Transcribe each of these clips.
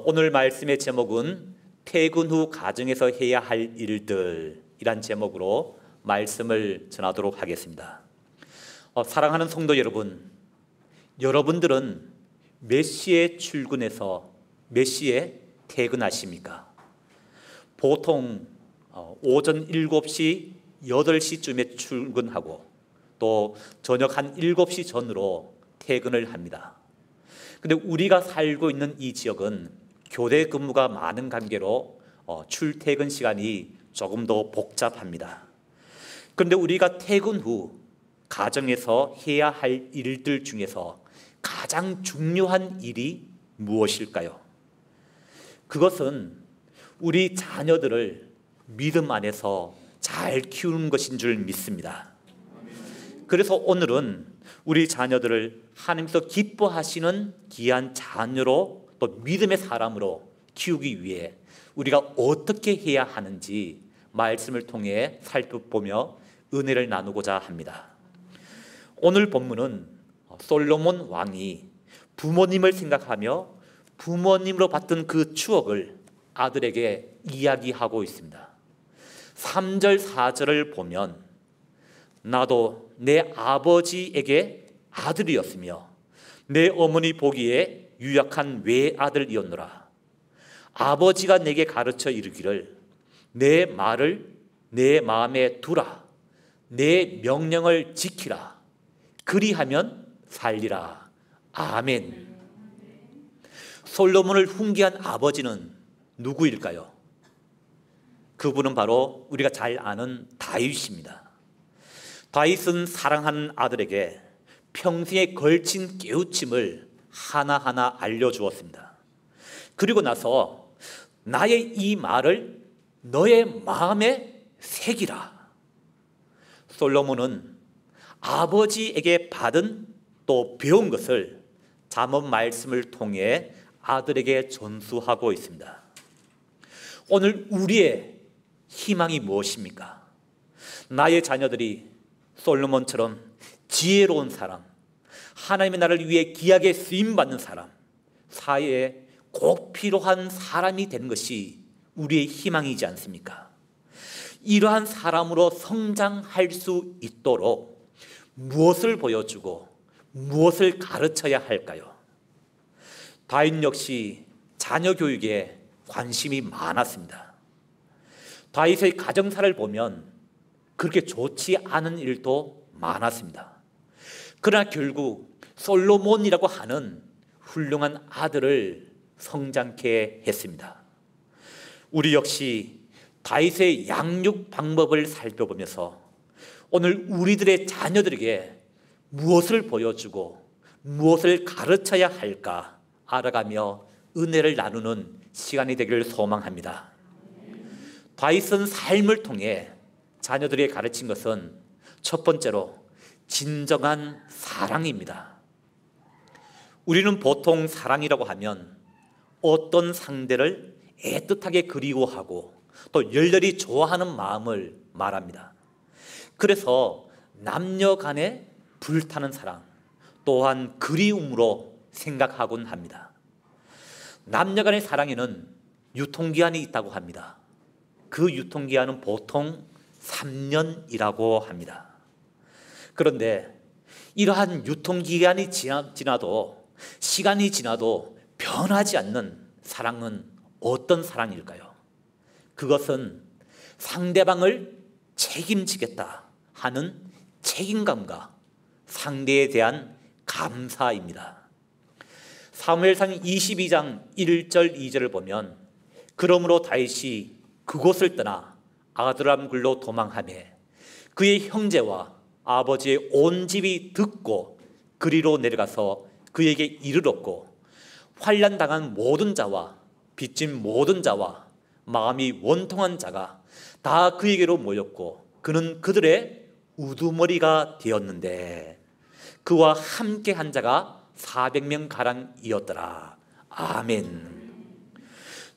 오늘 말씀의 제목은 퇴근 후 가정에서 해야 할 일들이란 제목으로 말씀을 전하도록 하겠습니다. 사랑하는 성도 여러분, 여러분들은 몇 시에 출근해서 몇 시에 퇴근하십니까? 보통 오전 7시, 8시쯤에 출근하고 또 저녁 한 7시 전으로 퇴근을 합니다. 근데 우리가 살고 있는 이 지역은 교대 근무가 많은 관계로 출퇴근 시간이 조금 더 복잡합니다. 그런데 우리가 퇴근 후 가정에서 해야 할 일들 중에서 가장 중요한 일이 무엇일까요? 그것은 우리 자녀들을 믿음 안에서 잘 키우는 것인 줄 믿습니다. 그래서 오늘은 우리 자녀들을 하나님께서 기뻐하시는 귀한 자녀로 또 믿음의 사람으로 키우기 위해 우리가 어떻게 해야 하는지 말씀을 통해 살펴보며 은혜를 나누고자 합니다. 오늘 본문은 솔로몬 왕이 부모님을 생각하며 부모님으로 받던 그 추억을 아들에게 이야기하고 있습니다. 3절 4절을 보면 나도 내 아버지에게 아들이었으며 내 어머니 보기에 유약한 외아들이었노라. 아버지가 내게 가르쳐 이르기를 내 말을 내 마음에 두라. 내 명령을 지키라. 그리하면 살리라. 아멘. 솔로몬을 훈계한 아버지는 누구일까요? 그분은 바로 우리가 잘 아는 다윗입니다. 다윗은 사랑하는 아들에게 평생에 걸친 깨우침을 하나하나 알려주었습니다. 그리고 나서 나의 이 말을 너의 마음에 새기라. 솔로몬은 아버지에게 받은 또 배운 것을 잠언 말씀을 통해 아들에게 전수하고 있습니다. 오늘 우리의 희망이 무엇입니까? 나의 자녀들이 솔로몬처럼 지혜로운 사람, 하나님의 나라를 위해 귀하게 쓰임받는 사람, 사회에 꼭 필요한 사람이 되는 것이 우리의 희망이지 않습니까? 이러한 사람으로 성장할 수 있도록 무엇을 보여주고 무엇을 가르쳐야 할까요? 다윗 역시 자녀 교육에 관심이 많았습니다. 다윗의 가정사를 보면 그렇게 좋지 않은 일도 많았습니다. 그러나 결국 솔로몬이라고 하는 훌륭한 아들을 성장케 했습니다. 우리 역시 다윗의 양육 방법을 살펴보면서 오늘 우리들의 자녀들에게 무엇을 보여주고 무엇을 가르쳐야 할까 알아가며 은혜를 나누는 시간이 되기를 소망합니다. 다윗은 삶을 통해 자녀들에게 가르친 것은 첫 번째로 진정한 사랑입니다. 우리는 보통 사랑이라고 하면 어떤 상대를 애틋하게 그리워하고 또 열렬히 좋아하는 마음을 말합니다. 그래서 남녀 간에 불타는 사랑 또한 그리움으로 생각하곤 합니다. 남녀 간의 사랑에는 유통기한이 있다고 합니다. 그 유통기한은 보통 3년이라고 합니다. 그런데 이러한 유통기한이 지나도 시간이 지나도 변하지 않는 사랑은 어떤 사랑일까요? 그것은 상대방을 책임지겠다 하는 책임감과 상대에 대한 감사입니다. 사무엘상 22장 1절 2절을 보면 그러므로 다윗이 그곳을 떠나 아두람 굴로 도망하매 그의 형제와 아버지의 온 집이 듣고 그리로 내려가서 그에게 이르렀고 환난당한 모든 자와 빚진 모든 자와 마음이 원통한 자가 다 그에게로 모였고 그는 그들의 우두머리가 되었는데 그와 함께 한 자가 400명 가량이었더라. 아멘.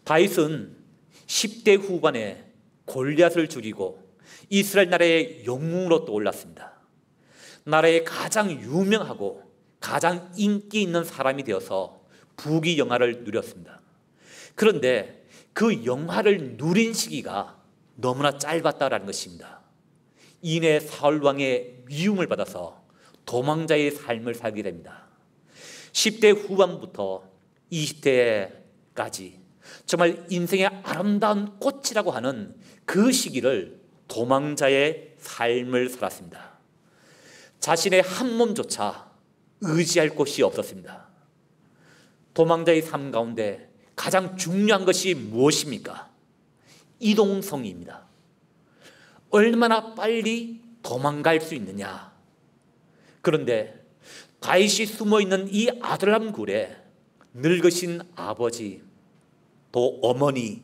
다윗은 10대 후반에 골리앗을 죽이고 이스라엘 나라의 영웅으로 떠올랐습니다. 나라의 가장 유명하고 가장 인기 있는 사람이 되어서 부귀영화를 누렸습니다. 그런데 그 영화를 누린 시기가 너무나 짧았다라는 것입니다. 이내 사울 왕의 미움을 받아서 도망자의 삶을 살게 됩니다. 10대 후반부터 20대까지 정말 인생의 아름다운 꽃이라고 하는 그 시기를 도망자의 삶을 살았습니다. 자신의 한 몸조차 의지할 곳이 없었습니다. 도망자의 삶 가운데 가장 중요한 것이 무엇입니까? 이동성입니다. 얼마나 빨리 도망갈 수 있느냐. 그런데 다윗이 숨어있는 이 아둘람 굴에 늙으신 아버지, 또 어머니,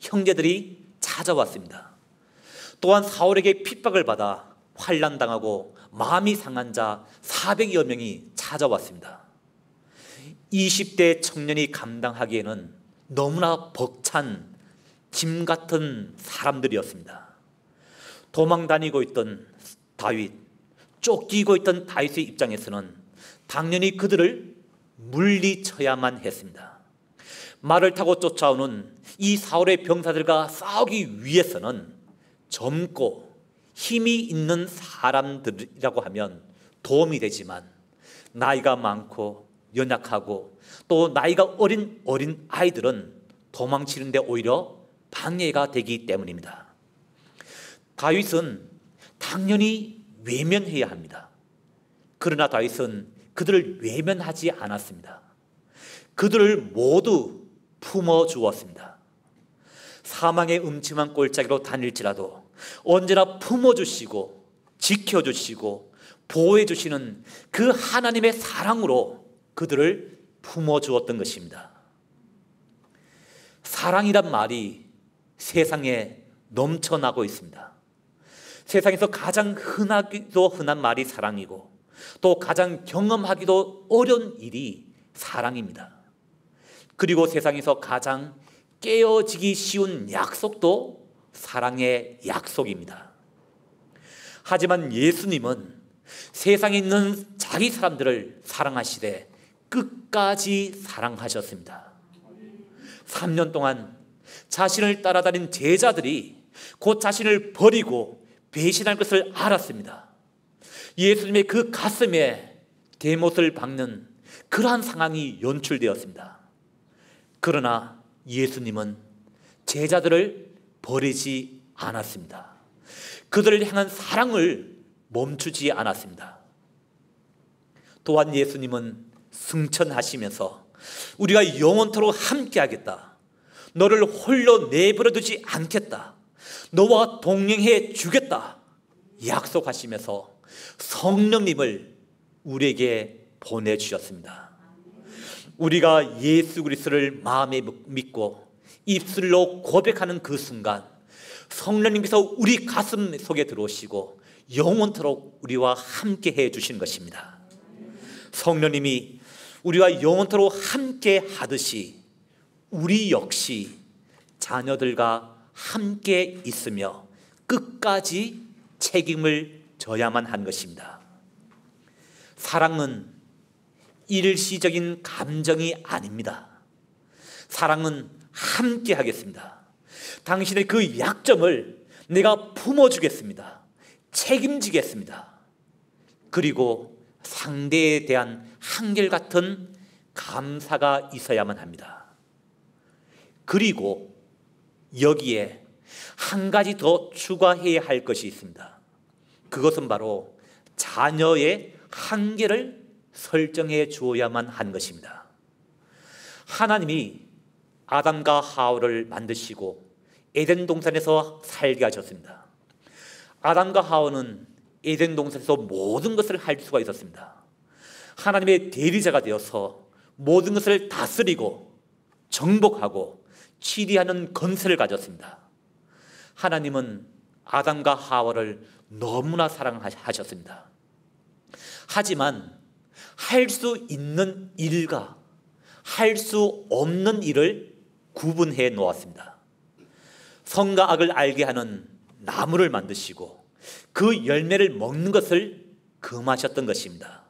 형제들이 찾아왔습니다. 또한 사울에게 핍박을 받아 환난당하고 마음이 상한 자 400여 명이 찾아왔습니다. 20대 청년이 감당하기에는 너무나 벅찬 짐 같은 사람들이었습니다. 도망다니고 있던 다윗, 쫓기고 있던 다윗의 입장에서는 당연히 그들을 물리쳐야만 했습니다. 말을 타고 쫓아오는 이 사울의 병사들과 싸우기 위해서는 젊고 힘이 있는 사람들이라고 하면 도움이 되지만 나이가 많고 연약하고 또 나이가 어린 아이들은 도망치는 데 오히려 방해가 되기 때문입니다. 다윗은 당연히 외면해야 합니다. 그러나 다윗은 그들을 외면하지 않았습니다. 그들을 모두 품어주었습니다. 사망의 음침한 꼴짜기로 다닐지라도 언제나 품어주시고 지켜주시고 보호해주시는 그 하나님의 사랑으로 그들을 품어주었던 것입니다. 사랑이란 말이 세상에 넘쳐나고 있습니다. 세상에서 가장 흔하기도 흔한 말이 사랑이고 또 가장 경험하기도 어려운 일이 사랑입니다. 그리고 세상에서 가장 깨어지기 쉬운 약속도 사랑의 약속입니다. 하지만 예수님은 세상에 있는 자기 사람들을 사랑하시되 끝까지 사랑하셨습니다. 3년 동안 자신을 따라다닌 제자들이 곧 자신을 버리고 배신할 것을 알았습니다. 예수님의 그 가슴에 대못을 박는 그러한 상황이 연출되었습니다. 그러나 예수님은 제자들을 버리지 않았습니다. 그들을 향한 사랑을 멈추지 않았습니다. 또한 예수님은 승천하시면서 우리가 영원토록 함께하겠다, 너를 홀로 내버려두지 않겠다, 너와 동행해 주겠다 약속하시면서 성령님을 우리에게 보내주셨습니다. 우리가 예수 그리스도를 마음에 믿고 입술로 고백하는 그 순간 성령님께서 우리 가슴 속에 들어오시고 영원토록 우리와 함께 해 주시는 것입니다. 성령님이 우리와 영원토록 함께 하듯이 우리 역시 자녀들과 함께 있으며 끝까지 책임을 져야만 한 것입니다. 사랑은 일시적인 감정이 아닙니다. 사랑은 함께 하겠습니다. 당신의 그 약점을 내가 품어주겠습니다. 책임지겠습니다. 그리고 상대에 대한 한결같은 감사가 있어야만 합니다. 그리고 여기에 한 가지 더 추가해야 할 것이 있습니다. 그것은 바로 자녀의 한계를 설정해 주어야만 한 것입니다. 하나님이 아담과 하와를 만드시고 에덴 동산에서 살게 하셨습니다. 아담과 하와는 에덴 동산에서 모든 것을 할 수가 있었습니다. 하나님의 대리자가 되어서 모든 것을 다스리고 정복하고 치리하는 권세를 가졌습니다. 하나님은 아담과 하와를 너무나 사랑하셨습니다. 하지만 할 수 있는 일과 할 수 없는 일을 구분해 놓았습니다. 선과 악을 알게 하는 나무를 만드시고 그 열매를 먹는 것을 금하셨던 것입니다.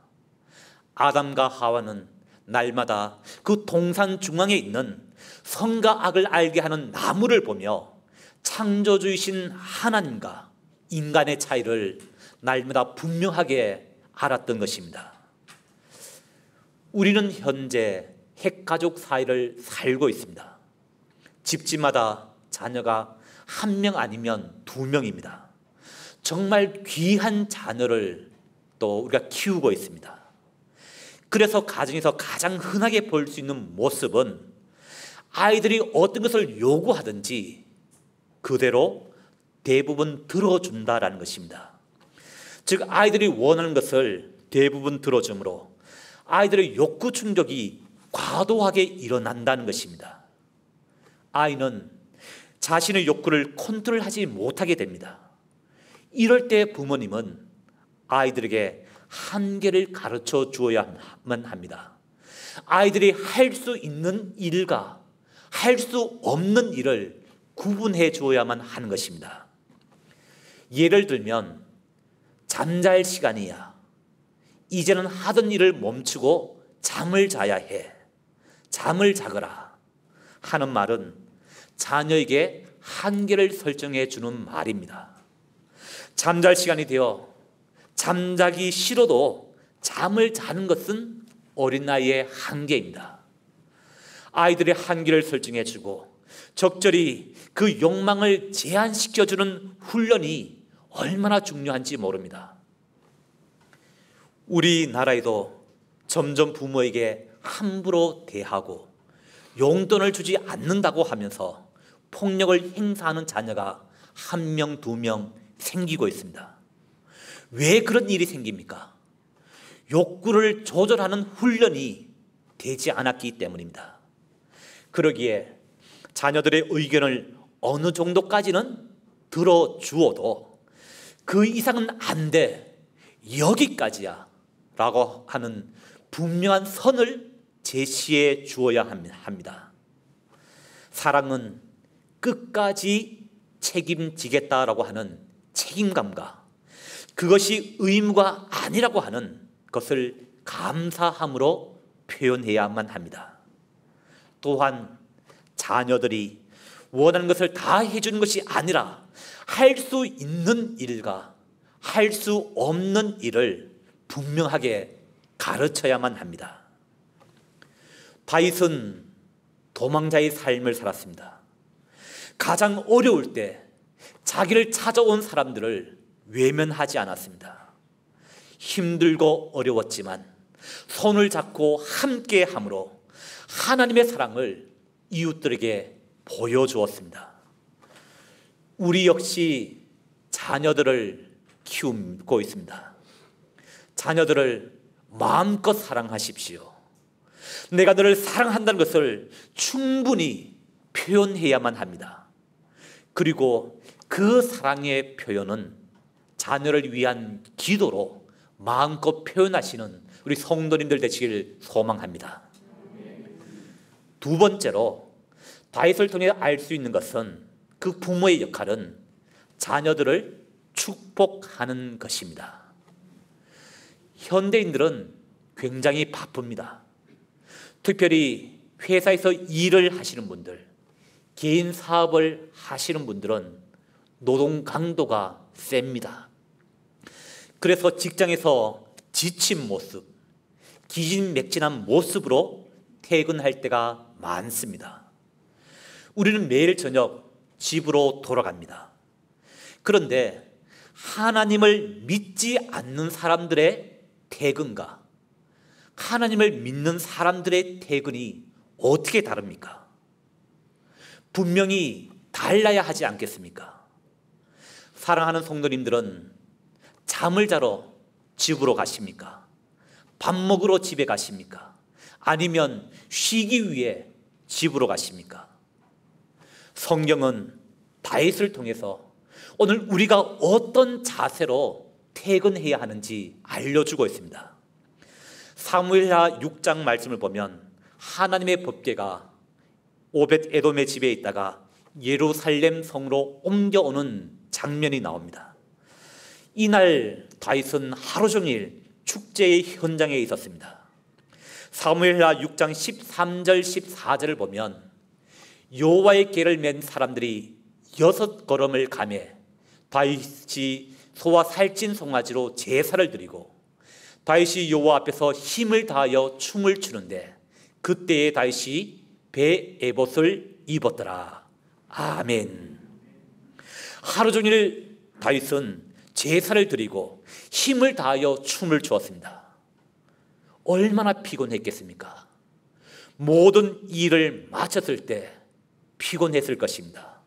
아담과 하와는 날마다 그 동산 중앙에 있는 선과 악을 알게 하는 나무를 보며 창조주이신 하나님과 인간의 차이를 날마다 분명하게 알았던 것입니다. 우리는 현재 핵가족 사회를 살고 있습니다. 집집마다 자녀가 1명 아니면 2명입니다. 정말 귀한 자녀를 또 우리가 키우고 있습니다. 그래서 가정에서 가장 흔하게 볼 수 있는 모습은 아이들이 어떤 것을 요구하든지 그대로 대부분 들어준다라는 것입니다. 즉 아이들이 원하는 것을 대부분 들어주므로 아이들의 욕구 충족이 과도하게 일어난다는 것입니다. 아이는 자신의 욕구를 컨트롤하지 못하게 됩니다. 이럴 때 부모님은 아이들에게 한계를 가르쳐 주어야만 합니다. 아이들이 할 수 있는 일과 할 수 없는 일을 구분해 주어야만 하는 것입니다. 예를 들면 잠잘 시간이야. 이제는 하던 일을 멈추고 잠을 자야 해. 잠을 자거라 하는 말은 자녀에게 한계를 설정해 주는 말입니다. 잠잘 시간이 되어 잠자기 싫어도 잠을 자는 것은 어린아이의 한계입니다. 아이들의 한계를 설정해 주고 적절히 그 욕망을 제한시켜주는 훈련이 얼마나 중요한지 모릅니다. 우리나라에도 점점 부모에게 함부로 대하고 용돈을 주지 않는다고 하면서 폭력을 행사하는 자녀가 1명, 2명 생기고 있습니다. 왜 그런 일이 생깁니까? 욕구를 조절하는 훈련이 되지 않았기 때문입니다. 그러기에 자녀들의 의견을 어느 정도까지는 들어주어도 그 이상은 안 돼, 여기까지야 라고 하는 분명한 선을 제시해 주어야 합니다. 사랑은 끝까지 책임지겠다라고 하는 책임감과 그것이 의무가 아니라고 하는 것을 감사함으로 표현해야만 합니다. 또한 자녀들이 원하는 것을 다 해주는 것이 아니라 할 수 있는 일과 할 수 없는 일을 분명하게 가르쳐야만 합니다. 다윗은 도망자의 삶을 살았습니다. 가장 어려울 때 자기를 찾아온 사람들을 외면하지 않았습니다. 힘들고 어려웠지만 손을 잡고 함께 함으로 하나님의 사랑을 이웃들에게 보여주었습니다. 우리 역시 자녀들을 키우고 있습니다. 자녀들을 마음껏 사랑하십시오. 내가 너를 사랑한다는 것을 충분히 표현해야만 합니다. 그리고 그 사랑의 표현은 자녀를 위한 기도로 마음껏 표현하시는 우리 성도님들 되시길 소망합니다. 두 번째로 다윗을 통해 알 수 있는 것은 그 부모의 역할은 자녀들을 축복하는 것입니다. 현대인들은 굉장히 바쁩니다. 특별히 회사에서 일을 하시는 분들, 개인 사업을 하시는 분들은 노동 강도가 셉니다. 그래서 직장에서 지친 모습, 기진맥진한 모습으로 퇴근할 때가 많습니다. 우리는 매일 저녁 집으로 돌아갑니다. 그런데 하나님을 믿지 않는 사람들의 퇴근과 하나님을 믿는 사람들의 퇴근이 어떻게 다릅니까? 분명히 달라야 하지 않겠습니까? 사랑하는 성도님들은 잠을 자러 집으로 가십니까? 밥 먹으러 집에 가십니까? 아니면 쉬기 위해 집으로 가십니까? 성경은 다윗을 통해서 오늘 우리가 어떤 자세로 퇴근해야 하는지 알려주고 있습니다. 사무엘하 6장 말씀을 보면 하나님의 법궤가 오벳 에돔의 집에 있다가 예루살렘 성으로 옮겨오는 장면이 나옵니다. 이날 다윗은 하루 종일 축제의 현장에 있었습니다. 사무엘하 6장 13절 14절을 보면 여호와의 궤를 맨 사람들이 6걸음을 가매 다윗이 소와 살찐 송아지로 제사를 드리고 다윗이 여호와 앞에서 힘을 다하여 춤을 추는데 그때에 다윗이 배 에봇을 입었더라. 아멘. 하루 종일 다윗은 제사를 드리고 힘을 다하여 춤을 추었습니다. 얼마나 피곤했겠습니까? 모든 일을 마쳤을 때 피곤했을 것입니다.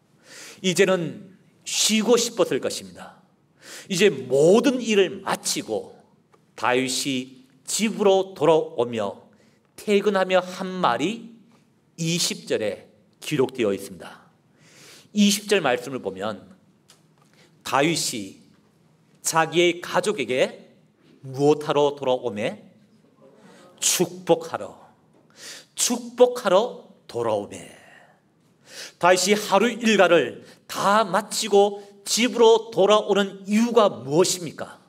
이제는 쉬고 싶었을 것입니다. 이제 모든 일을 마치고 다윗이 집으로 돌아오며 퇴근하며 한 말이 20절에 기록되어 있습니다. 20절 말씀을 보면 다윗이 자기의 가족에게 무엇하러 돌아오매? 축복하러 돌아오매. 다윗이 하루 일과를 다 마치고 집으로 돌아오는 이유가 무엇입니까?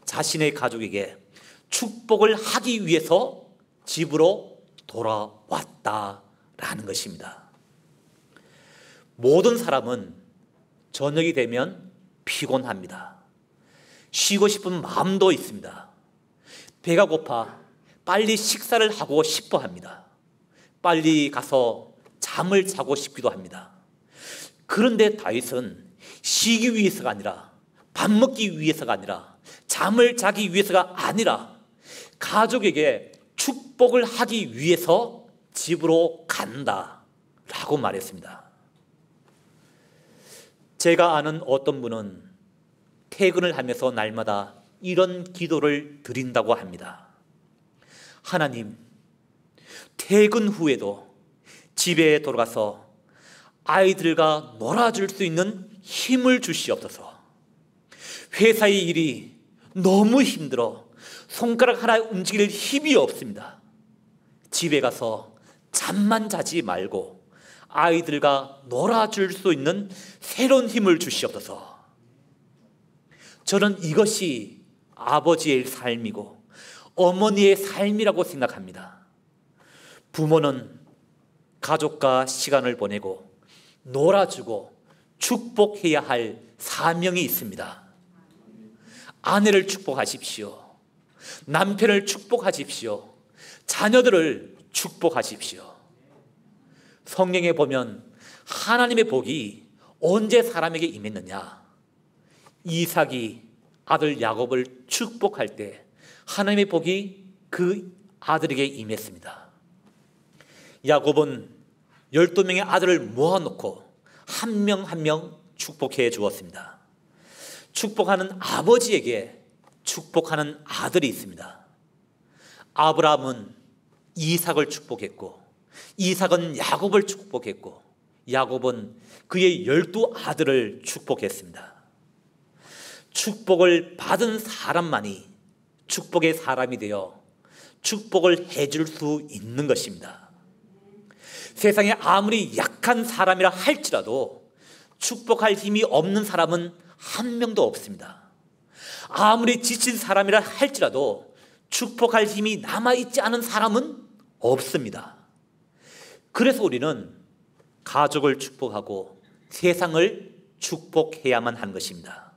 자신의 가족에게 축복을 하기 위해서 집으로 돌아왔다라는 것입니다. 모든 사람은 저녁이 되면 피곤합니다. 쉬고 싶은 마음도 있습니다. 배가 고파 빨리 식사를 하고 싶어 합니다. 빨리 가서 잠을 자고 싶기도 합니다. 그런데 다윗은 쉬기 위해서가 아니라 밥 먹기 위해서가 아니라 잠을 자기 위해서가 아니라 가족에게 축복을 하기 위해서 집으로 간다라고 말했습니다. 제가 아는 어떤 분은 퇴근을 하면서 날마다 이런 기도를 드린다고 합니다. 하나님, 퇴근 후에도 집에 돌아가서 아이들과 놀아줄 수 있는 힘을 주시옵소서. 회사의 일이 너무 힘들어 손가락 하나 움직일 힘이 없습니다. 집에 가서 잠만 자지 말고 아이들과 놀아줄 수 있는 새로운 힘을 주시옵소서. 저는 이것이 아버지의 삶이고 어머니의 삶이라고 생각합니다. 부모는 가족과 시간을 보내고 놀아주고 축복해야 할 사명이 있습니다. 아내를 축복하십시오. 남편을 축복하십시오. 자녀들을 축복하십시오. 성경에 보면 하나님의 복이 언제 사람에게 임했느냐? 이삭이 아들 야곱을 축복할 때 하나님의 복이 그 아들에게 임했습니다. 야곱은 12명의 아들을 모아놓고 한 명 한 명 축복해 주었습니다. 축복하는 아버지에게 축복하는 아들이 있습니다. 아브라함은 이삭을 축복했고 이삭은 야곱을 축복했고 야곱은 그의 12아들을 축복했습니다. 축복을 받은 사람만이 축복의 사람이 되어 축복을 해줄 수 있는 것입니다. 세상에 아무리 약한 사람이라 할지라도 축복할 힘이 없는 사람은 한 명도 없습니다. 아무리 지친 사람이라 할지라도 축복할 힘이 남아있지 않은 사람은 없습니다. 그래서 우리는 가족을 축복하고 세상을 축복해야만 하는 것입니다.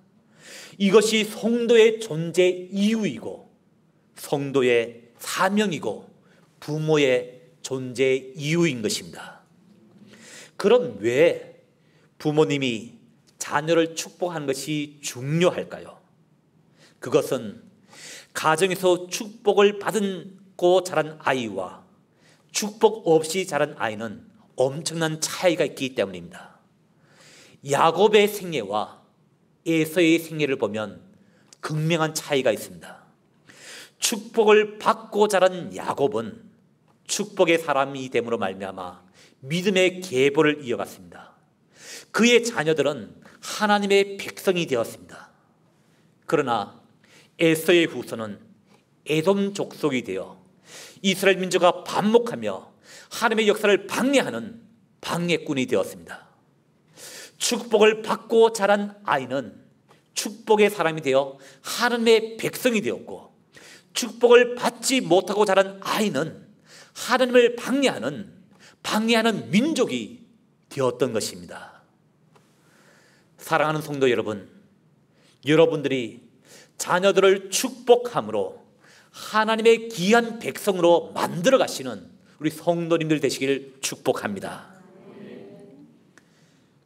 이것이 성도의 존재 이유이고 성도의 사명이고 부모의 존재 이유인 것입니다. 그럼 왜 부모님이 자녀를 축복하는 것이 중요할까요? 그것은 가정에서 축복을 받고 자란 아이와 축복 없이 자란 아이는 엄청난 차이가 있기 때문입니다. 야곱의 생애와 에서의 생애를 보면 극명한 차이가 있습니다. 축복을 받고 자란 야곱은 축복의 사람이 됨으로 말미암아 믿음의 계보를 이어갔습니다. 그의 자녀들은 하나님의 백성이 되었습니다. 그러나 에서의 후손은 에돔 족속이 되어 이스라엘 민족과 반목하며 하나님의 역사를 방해하는 방해꾼이 되었습니다. 축복을 받고 자란 아이는 축복의 사람이 되어 하나님의 백성이 되었고, 축복을 받지 못하고 자란 아이는 하나님을 방해하는 민족이 되었던 것입니다. 사랑하는 성도 여러분, 여러분들이 자녀들을 축복함으로 하나님의 귀한 백성으로 만들어 가시는 우리 성도님들 되시길 축복합니다.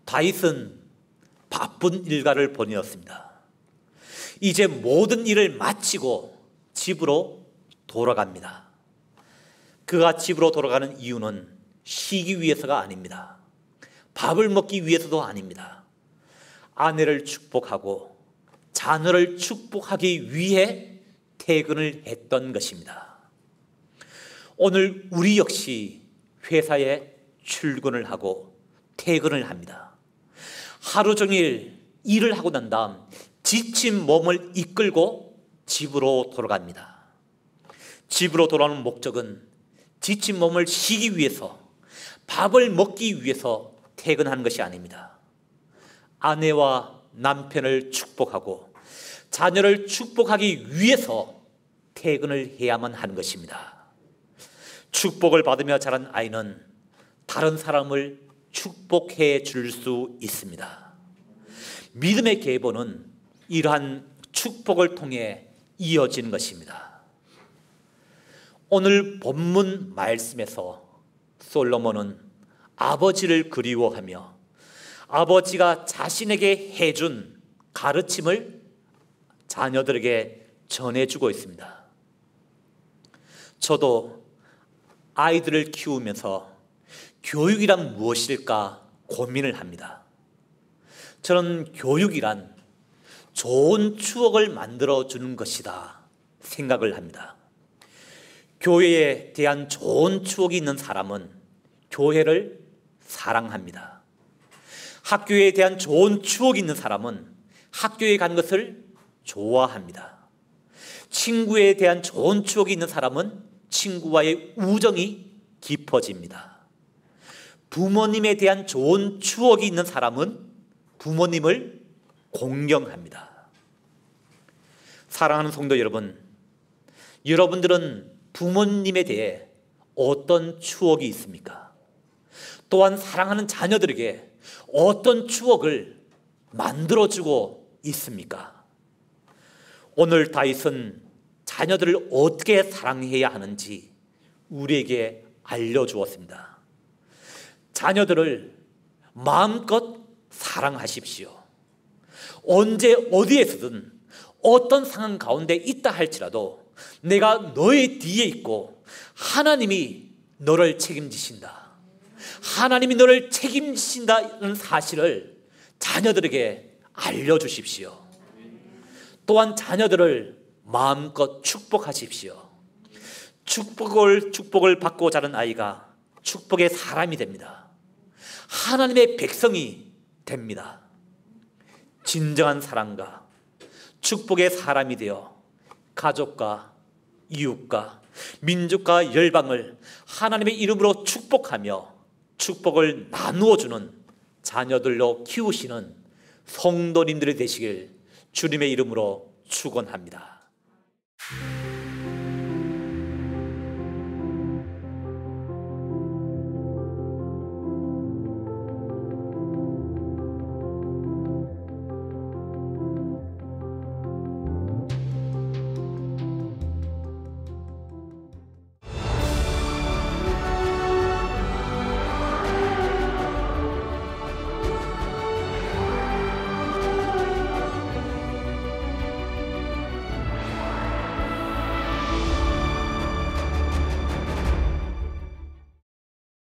다윗은 바쁜 일과를 보내었습니다. 이제 모든 일을 마치고 집으로 돌아갑니다. 그가 집으로 돌아가는 이유는 쉬기 위해서가 아닙니다. 밥을 먹기 위해서도 아닙니다. 아내를 축복하고 자녀를 축복하기 위해 퇴근을 했던 것입니다. 오늘 우리 역시 회사에 출근을 하고 퇴근을 합니다. 하루 종일 일을 하고 난 다음 지친 몸을 이끌고 집으로 돌아갑니다. 집으로 돌아오는 목적은 지친 몸을 쉬기 위해서, 밥을 먹기 위해서 퇴근하는 것이 아닙니다. 아내와 남편을 축복하고 자녀를 축복하기 위해서 퇴근을 해야만 하는 것입니다. 축복을 받으며 자란 아이는 다른 사람을 축복해 줄 수 있습니다. 믿음의 계보는 이러한 축복을 통해 이어지는 것입니다. 오늘 본문 말씀에서 솔로몬은 아버지를 그리워하며 아버지가 자신에게 해준 가르침을 자녀들에게 전해주고 있습니다. 저도 아이들을 키우면서 교육이란 무엇일까 고민을 합니다. 저는 교육이란 좋은 추억을 만들어주는 것이다 생각을 합니다. 교회에 대한 좋은 추억이 있는 사람은 교회를 사랑합니다. 학교에 대한 좋은 추억이 있는 사람은 학교에 가는 것을 좋아합니다. 친구에 대한 좋은 추억이 있는 사람은 친구와의 우정이 깊어집니다. 부모님에 대한 좋은 추억이 있는 사람은 부모님을 공경합니다. 사랑하는 성도 여러분, 여러분들은 부모님에 대해 어떤 추억이 있습니까? 또한 사랑하는 자녀들에게 어떤 추억을 만들어주고 있습니까? 오늘 다윗은 자녀들을 어떻게 사랑해야 하는지 우리에게 알려주었습니다. 자녀들을 마음껏 사랑하십시오. 언제 어디에서든 어떤 상황 가운데 있다 할지라도 내가 너의 뒤에 있고 하나님이 너를 책임지신다, 하나님이 너를 책임지신다는 사실을 자녀들에게 알려주십시오. 또한 자녀들을 마음껏 축복하십시오. 축복을 받고 자란 아이가 축복의 사람이 됩니다. 하나님의 백성이 됩니다. 진정한 사랑과 축복의 사람이 되어 가족과 이웃과 민족과 열방을 하나님의 이름으로 축복하며 축복을 나누어 주는 자녀들로 키우시는 성도님들이 되시길 주님의 이름으로 축원합니다.